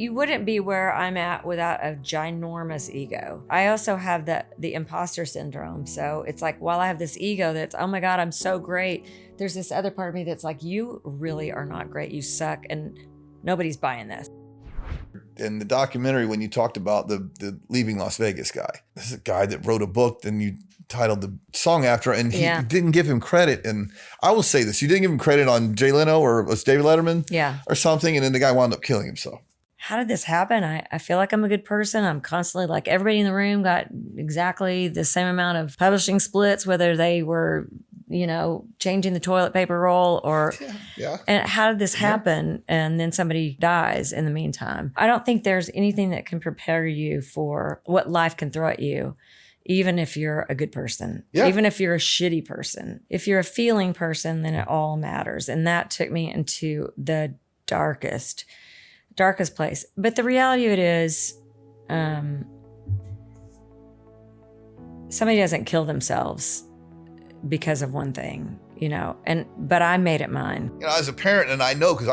you wouldn't be where I'm at without a ginormous ego. I also have the imposter syndrome. So it's like, while I have this ego that's, oh my God, I'm so great, there's this other part of me that's like, you really are not great. You suck, and nobody's buying this. In the documentary, when you talked about the leaving Las Vegas guy, this is a guy that wrote a book, then you titled the song after, and he didn't give him credit. And I will say this, you didn't give him credit on Jay Leno or was David Letterman or something, and then the guy wound up killing himself. How did this happen? I feel like I'm a good person. I'm constantly like, everybody in the room got exactly the same amount of publishing splits, whether they were, changing the toilet paper roll or, and how did this happen? And then somebody dies in the meantime. I don't think there's anything that can prepare you for what life can throw at you, even if you're a good person, even if you're a shitty person. If you're a feeling person, then it all matters. And that took me into the darkest place. But the reality of it is, somebody doesn't kill themselves because of one thing, but I made it mine. As a parent, and I know, because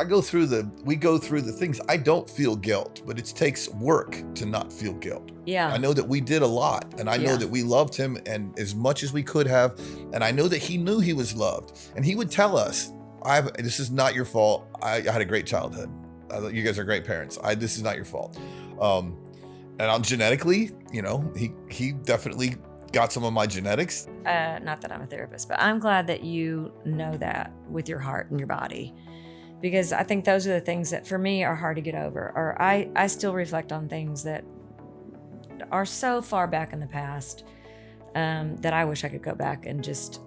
we go through the things, I don't feel guilt, but it takes work to not feel guilt. Yeah. I know that we did a lot, and I know that we loved him and as much as we could have. And I know that he knew he was loved, and he would tell us, this is not your fault. I had a great childhood. You guys are great parents. This is not your fault. And I'm genetically, he definitely got some of my genetics. Not that I'm a therapist, but I'm glad that you know that with your heart and your body, because I think those are the things that for me are hard to get over. Or I still reflect on things that are so far back in the past that I wish I could go back and just,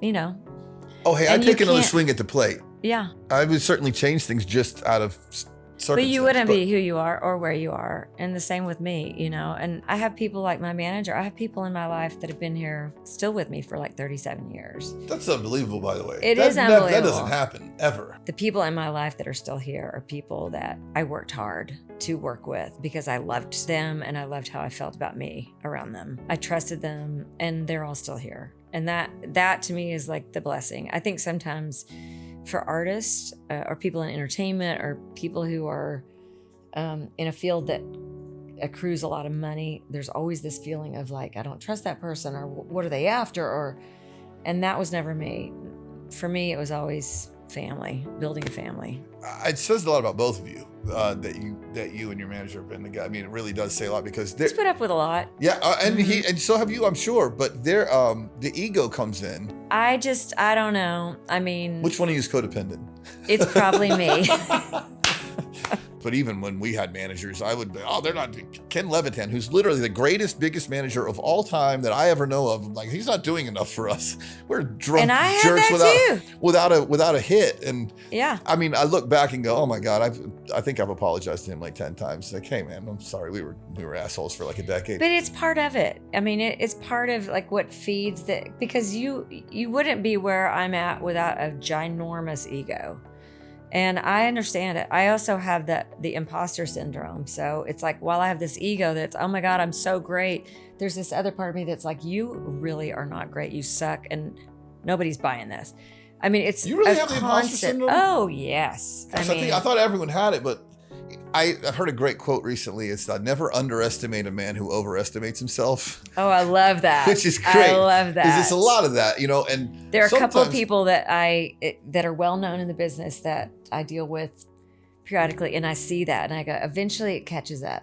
Oh, hey, I'd take another swing at the plate. Yeah. I would certainly change things just out of but you wouldn't be who you are or where you are. And the same with me, and I have people like my manager. I have people in my life that have been here still with me for like 37 years. That's unbelievable, by the way. It is unbelievable. That doesn't happen ever. The people in my life that are still here are people that I worked hard to work with because I loved them and I loved how I felt about me around them. I trusted them, and they're all still here. And that to me is like the blessing. I think sometimes for artists or people in entertainment or people who are in a field that accrues a lot of money, there's always this feeling of like, I don't trust that person, or what are they after? And that was never me. For me, it was always family, building a family. It says a lot about both of you that you and your manager have been together. I mean, it really does say a lot, because he's put up with a lot. Yeah, and so have you, I'm sure. But the ego comes in. I don't know. I mean, which one of you is codependent? It's probably me. But even when we had managers, I would be, they're not. Ken Levitan, who's literally the greatest, biggest manager of all time that I ever know of, like, he's not doing enough for us. We're drunk and I jerks had that without a hit. And yeah, I mean, I look back and go, oh my God, I think I've apologized to him like 10 times. Like, hey man, I'm sorry, we were assholes for like a decade. But it's part of it. I mean, it's part of like what feeds that, because you wouldn't be where I'm at without a ginormous ego. And I understand it. I also have the imposter syndrome. So it's like, while I have this ego that's, oh my God, I'm so great, there's this other part of me that's like, you really are not great. You suck, and nobody's buying this. I mean, it's you really have the imposter syndrome? Oh, yes. I thought everyone had it, but I heard a great quote recently. It's never underestimate a man who overestimates himself. Oh, I love that. Which is great. I love that. Because it's a lot of that, and there are a couple of people that that are well known in the business that I deal with periodically, and I see that and I go, eventually it catches up.